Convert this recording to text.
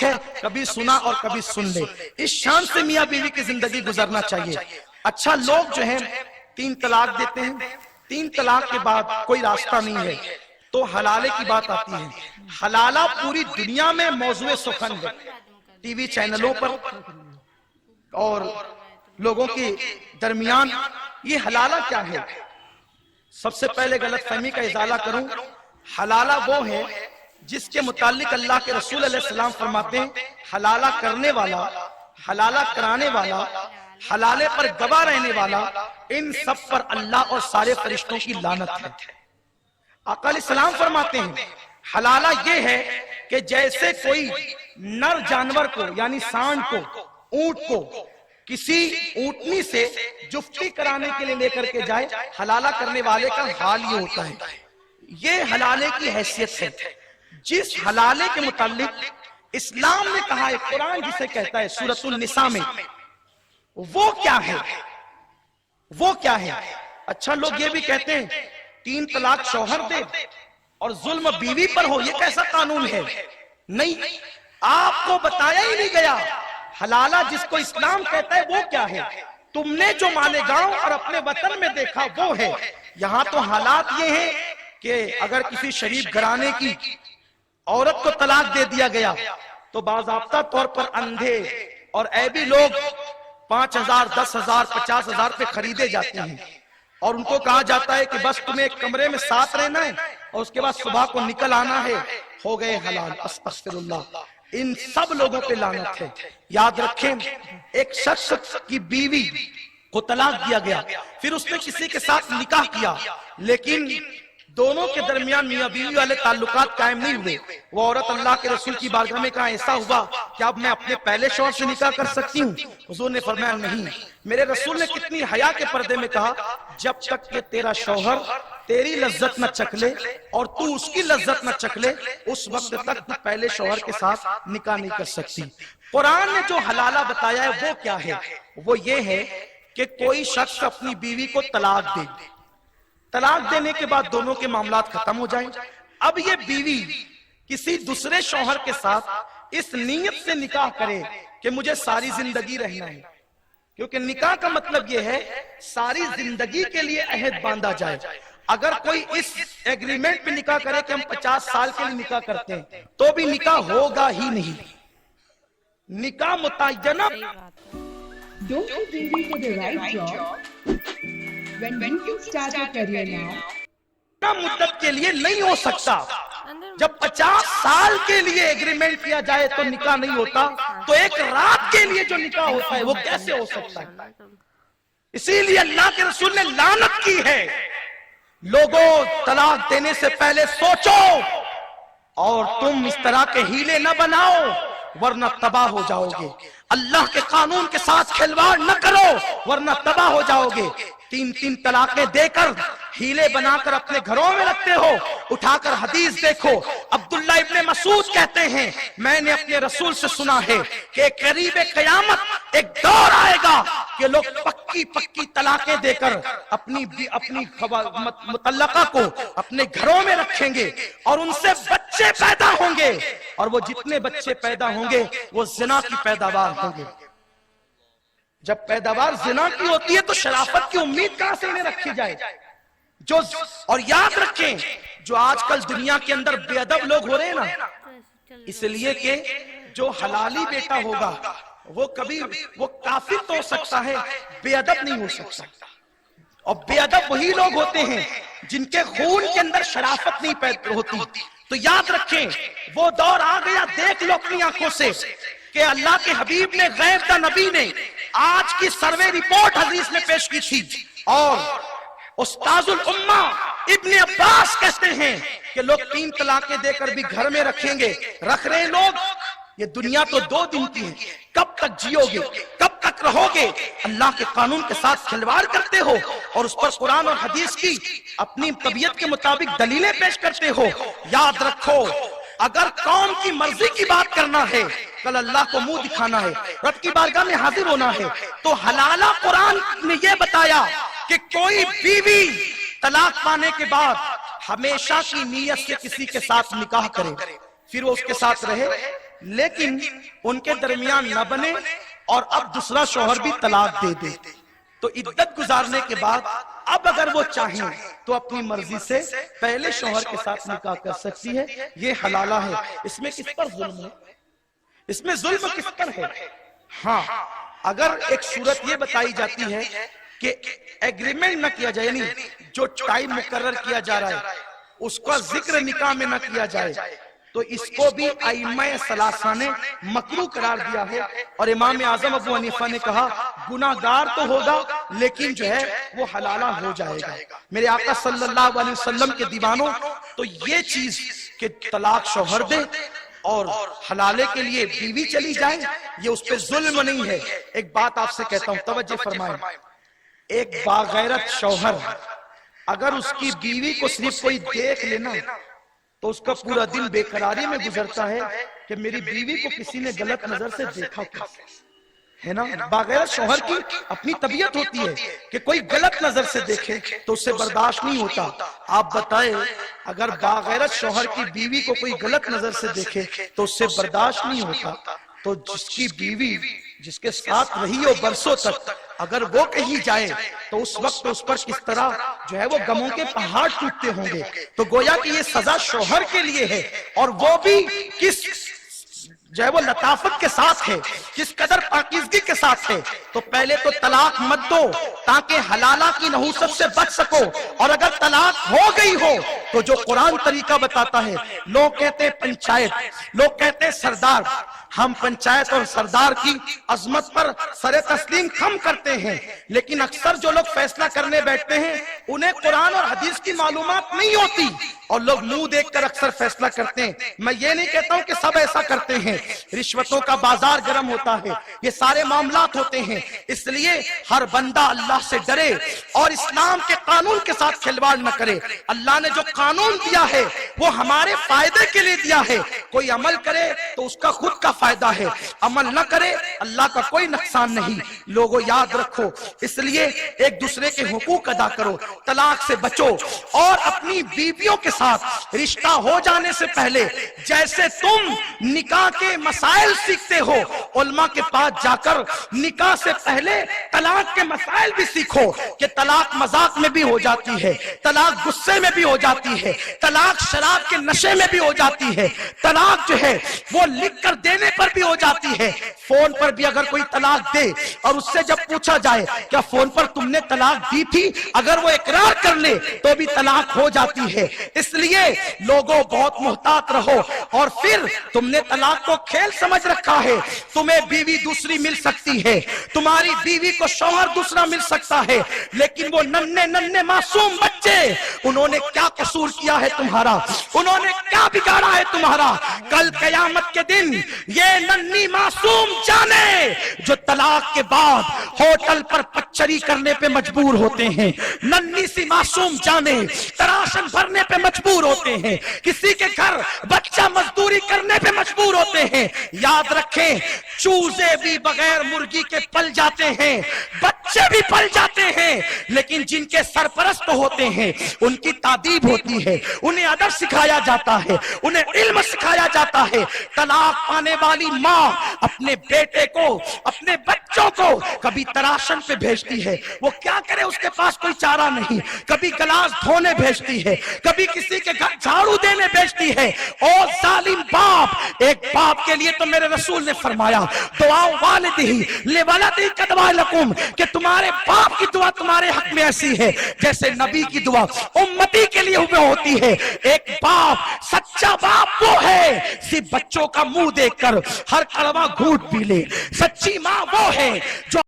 حق ہے کبھی سنا اور کبھی سن لے. اس شان سے میاں بیوی کی زندگی گزرنا چاہیے. اچھا لوگ جو ہیں 3 طلاق دیتے ہیں, 3 طلاق کے بعد کوئی راستہ نہیں ہے تو حلالے کی بات آتی ہے. حلالہ پوری دنیا میں موضوع سخن ہے, ٹی وی چینلوں پر اور لوگوں کے درمیان. یہ حلالہ کیا ہے؟ سب سے پہلے غلط فہمی کا ازالہ کروں. حلالہ وہ ہے جس کے متعلق اللہ کے رسول علیہ السلام فرماتے ہیں حلالہ کرنے والا, حلالہ کرانے والا, حلالے پر گواہ رہنے والا, ان سب پر اللہ اور سارے فرشتوں کی لعنت ہے. آقا علیہ السلام فرماتے ہیں حلالہ یہ ہے کہ جیسے کوئی نر جانور کو یعنی سانڈ کو, اونٹ کو کسی اونٹنی سے جفتی کرانے کے لیے لے کر کے جائے, حلالہ کرنے والے کا حال یہ ہوتا ہے. یہ حلالے کی حیثیت ہے. جس حلالے کے متعلق اسلام نے کہا ہے, قرآن جسے کہتا ہے سورۃ النساء میں, وہ کیا ہے؟ وہ کیا ہے؟ اچھا لوگ یہ بھی کہتے ہیں 3 طلاق شوہر دے اور ظلم بیوی پر ہو, یہ کیسا قانون ہے؟ نہیں, آپ کو بتایا ہی نہیں گیا. حلالہ جس کو اسلام کہتا ہے وہ کیا ہے؟ تم نے جو مالیگاؤں اور اپنے وطن میں دیکھا وہ ہے. یہاں تو حالات یہ ہیں کہ اگر کسی شریف گھرانے کی عورت کو طلاق دے دیا گیا تو باضابطہ طور پر اندھے اور عیبی لوگ 5,000 10,000 50,000 پہ خریدے جاتے ہیں اور ان کو کہا جاتا ہے کہ بس تمہیں ایک کمرے میں ساتھ رہنا ہے اور اس کے بعد صبح کو نکل آنا ہے, ہو گئے حلال. استغفر اللہ, ان سب لوگوں پہ لعنت ہے. یاد رکھیں ایک شخص کی بیوی کو طلاق دیا گیا, پھر اس نے کسی کے ساتھ نکاح کیا, لیکن دونوں کے درمیان میاں بیوی والے تعلقات قائم نہیں ہوئے. وہ عورت اللہ کے رسول کی بارگاہ میں کہا ایسا ہوا کہ اب میں اپنے پہلے شوہر سے نکاح کر سکتی ہوں؟ حضور نے فرمایا نہیں. میرے رسول نے کتنی حیا کے پردے میں کہا جب تک کہ تیرا شوہر تیری لذت نہ چکھ لے اور تو اس کی لذت نہ چکھ لے اس وقت تک تو پہلے شوہر کے ساتھ نکاح نہیں کر سکتی. قرآن نے جو حلالہ بتایا ہے وہ کیا ہے؟ وہ یہ ہے کہ کوئی شخص اپنی بیوی کو طلاق دے, طلاق دینے کے بعد دونوں کے معاملات ختم ہو جائیں. اب یہ بیوی کسی دوسرے شوہر کے ساتھ اس نیت سے نکاح کرے کہ مجھے ساری زندگی رہنا ہے, کیونکہ نکاح کا مطلب یہ ہے ساری زندگی کے لیے عہد باندھا جائے. اگر کوئی اس ایگریمنٹ پہ نکاح کرے کہ ہم 50 سال کے لیے نکاح کرتے ہیں تو بھی نکاح ہوگا ہی نہیں. نکاح متعینہ Don't you think you for the right job? When you can start your career now? مدت کے لیے نہیں ہو سکتا. جب 50 سال کے لیے ایگریمنٹ کیا جائے تو نکاح نہیں ہوتا, تو ایک رات کے لیے جو نکاح ہوتا ہے وہ کیسے ہو سکتا ہے؟ اسی لیے اللہ کے رسول نے لعنت کی ہے. لوگوں طلاق دینے سے پہلے سوچو اور تم اس طرح کے ہیلے نہ بناؤ ورنہ تباہ ہو جاؤ گے. اللہ کے قانون کے ساتھ کھلواڑ نہ کرو ورنہ تباہ ہو جاؤ گے. 3 طلاقیں دے کر ہیلے بنا کر اپنے گھروں میں رکھتے ہو. اٹھا کر حدیث دیکھو, عبداللہ ابن مسعود کہتے ہیں میں نے اپنے رسول سے سنا ہے کہ قریب قیامت ایک دور آئے گا کہ لوگ پکی طلاقیں دے کر اپنی مطلقہ کو اپنے گھروں میں رکھیں گے اور ان سے بچے پیدا ہوں گے, اور وہ جتنے بچے پیدا ہوں گے وہ زنا کی پیداوار ہوں گے. جب پیداوار زنا کی ہوتی ہے تو شرافت کی امید کہاں سے انہیں رکھی جائے؟ اور یاد رکھیں جو آج کل دنیا کے اندر بے ادب لوگ ہو رہے ہیں نا, اس لیے کہ جو حلالی بیٹا ہوگا وہ کافر تو ہو سکتا ہے, بے ادب نہیں ہو سکتا. اور بے ادب وہی لوگ ہوتے ہیں جن کے خون کے اندر شرافت نہیں پیدا ہوتی. تو یاد رکھیں وہ دور آ گیا, دیکھ لو اپنی آنکھوں سے کہ اللہ کے حبیب نے, غیب کا نبی نے آج کی سروے رپورٹ حدیث میں پیش کی تھی, اور استاذ الامہ ابن عباس کہتے ہیں کہ لوگ 3 طلاقیں دے کر بھی گھر میں رکھیں گے. رکھ رہے لوگ. یہ دنیا تو 2 دن کی ہے, کب تک جیو گے, کب تک رہو گے؟ اللہ کے قانون کے ساتھ کھلواڑ کرتے ہو اور اس پر قرآن اور حدیث کی اپنی طبیعت کے مطابق دلیلیں پیش کرتے ہو. یاد رکھو اگر قوم کی مرضی کی بات کرنا ہے, کل اللہ کو منہ دکھانا ہے, رب کی بارگاہ میں حاضر ہونا ہے, تو حلالہ قرآن نے یہ بتایا کہ کوئی بیوی طلاق پانے کے بعد ہمیشہ کی نیت سے کسی کے ساتھ نکاح کرے, پھر وہ اس کے ساتھ رہے لیکن ان کے درمیان نہ بنے اور اب دوسرا شوہر بھی طلاق دے دے، تو عدت گزارنے کے بعد اب اگر وہ چاہیں تو اپنی مرضی سے پہلے شوہر کے ساتھ نکاح کر سکتی ہے، یہ حلالہ ہے۔ اس میں کس پر ظلم ہے؟ اس میں ظلم کس پر ہے؟ ہاں، اگر ایک صورت یہ بتائی جاتی ہے کہ ایگریمنٹ نہ کیا جائے، یعنی جو ٹائم مقرر کیا جا رہا ہے اس کا ذکر نکاح میں نہ کیا جائے، تو اس کو بھی ائمہ ثلاثہ نے مکروہ قرار دیا ہے، اور امام اعظم ابو حنیفہ نے کہا گناہگار تو ہوگا لیکن جو ہے وہ حلالہ ہو جائے گا۔ میرے آقا صلی اللہ علیہ وسلم کے دیوانوں، تو یہ چیز کہ طلاق شوہر دے اور حلالے کے لیے بیوی چلی جائے، یہ اس پہ ظلم نہیں ہے۔ ایک بات آپ سے کہتا ہوں، توجہ فرمائیں، ایک باغیرت شوہر اگر اس کی بیوی کو صرف کوئی دیکھ لینا تو اس کا پورا دن بے قراری میں گزرتا ہے کہ میری بیوی کو کسی نے غلط نظر سے دیکھا ہے نا۔ باغیرت شوہر کی اپنی طبیعت ہوتی ہے کہ کوئی غلط نظر سے دیکھے تو اس سے برداشت نہیں ہوتا۔ آپ بتائیں اگر باغیرت شوہر کی بیوی کو کوئی غلط نظر سے دیکھے تو اس سے برداشت نہیں ہوتا، تو جس کی بیوی جس کے ساتھ رہی ہو برسوں تک، اگر وہ کہیں جائے تو اس وقت اس پر کس طرح جو ہے وہ غموں کے پہاڑ ٹوٹتے ہوں گے۔ تو گویا کہ یہ سزا شوہر کے لیے ہے، اور وہ بھی کس جو ہے وہ لطافت کے ساتھ ہے، کس قدر پاکیزگی کے ساتھ ہے۔ تو پہلے تو طلاق مت دو تاکہ حلالہ کی نحوست سے بچ سکو، اور اگر طلاق ہو گئی ہو تو جو قرآن طریقہ بتاتا ہے، لوگ کہتے ہیں پنچایت، لوگ کہتے ہیں سردار، ہم پنچایت اور سردار کی عظمت پر سر تسلیم کم کرتے ہیں، لیکن اکثر جو لوگ فیصلہ کرنے بیٹھتے ہیں انہیں قرآن اور حدیث کی معلومات نہیں ہوتی، اور لوگ منہ دیکھ کر اکثر فیصلہ کرتے ہیں۔ میں یہ نہیں کہتا ہوں کہ سب ایسا کرتے ہیں، رشوتوں کا بازار گرم ہوتا ہے، یہ سارے معاملات ہوتے ہیں، اس لیے ہر بندہ اللہ سے ڈرے اور اسلام کے قانون کے ساتھ کھلواڑ نہ کرے۔ اللہ نے جو قانون دیا ہے وہ ہمارے فائدے کے لیے دیا ہے، کوئی عمل کرے تو اس کا خود کا فائدہ ہے، عمل نہ کرے اللہ کا کوئی نقصان نہیں۔ لوگوں یاد رکھو، اس لیے ایک دوسرے کے حقوق ادا کرو، طلاق سے بچو، اور اپنی بیویوں کے ساتھ رشتہ ہو جانے سے پہلے جیسے تم نکاح کے مسائل سیکھتے ہو، علماء کے پاس جا کر نکاح سے پہلے طلاق کے مسائل بھی سیکھو کہ طلاق مذاق میں بھی ہو جاتی ہے، طلاق غصے میں بھی ہو جاتی ہے، طلاق شراب کے نشے میں بھی ہو جاتی ہے، طلاق جو ہے وہ لکھ کر دینے پر بھی ہو جاتی ہے۔ فون پر بھی اگر کوئی طلاق دے اور اس سے جب پوچھا جائے کیا فون پر تم نے طلاق دی تھی، اگر وہ اقرار کر لے تو بھی طلاق ہو جاتی ہے۔ اس لیے لوگوں بہت محتاط رہو، اور پھر تم نے طلاق کو کھیل سمجھ رکھا ہے۔ تمہیں بیوی دوسری مل سکتی ہے، تمہاری بیوی کو شوہر دوسرا مل سکتا ہے، لیکن وہ ننھے معصوم بچے، انہوں نے کیا قصور کیا ہے تمہارا، انہوں نے کیا بگاڑا ہے تمہارا؟ کل قیامت کے دن یہ ننھی معصوم جانے جو طلاق کے بعد ہوٹل پر پچری کرنے پہ مجبور ہوتے ہیں، ننھی سی معصوم جانے تراشن بھرنے پہ مجبور ہوتے ہیں، کسی کے گھر بچہ مزدوری کرنے پہ مجبور ہوتے ہیں۔ یاد رکھیں، چوزے بھی بغیر مرغی کے پل جاتے ہیں، بچے بھی پل جاتے ہیں، لیکن جن کے سرپرست ہوتے ہیں ان کی تادیب ہوتی ہے، انہیں ادب سکھایا جاتا ہے، انہیں علم سکھایا جاتا ہے۔ طلاق پانے والی ماں اپنے بیٹے کو، اپنے بچوں کو کبھی تراشن پہ بھیجتی ہے، وہ کیا کرے، اس کے پاس کوئی چارہ نہیں، کبھی گلاس دھونے بھیجتی ہے، کبھی کسی کے گھر جھاڑو دینے بھیجتی ہے۔ او ظالم باپ، ایک باپ کے لیے تو میرے رسول نے فرمایا دعا والدہ لولدہ کدعا لکم، کہ تمہارے باپ کی دعا تمہارے حق میں ایسی ہے جیسے نبی کی دعا امتی کے لیے ہوتی ہے۔ ایک باپ، سچا باپ وہ ہے صرف بچوں کا منہ دیکھ کر ہر کڑوا گھونٹ پی لے، سچی ماں وہ ہے جو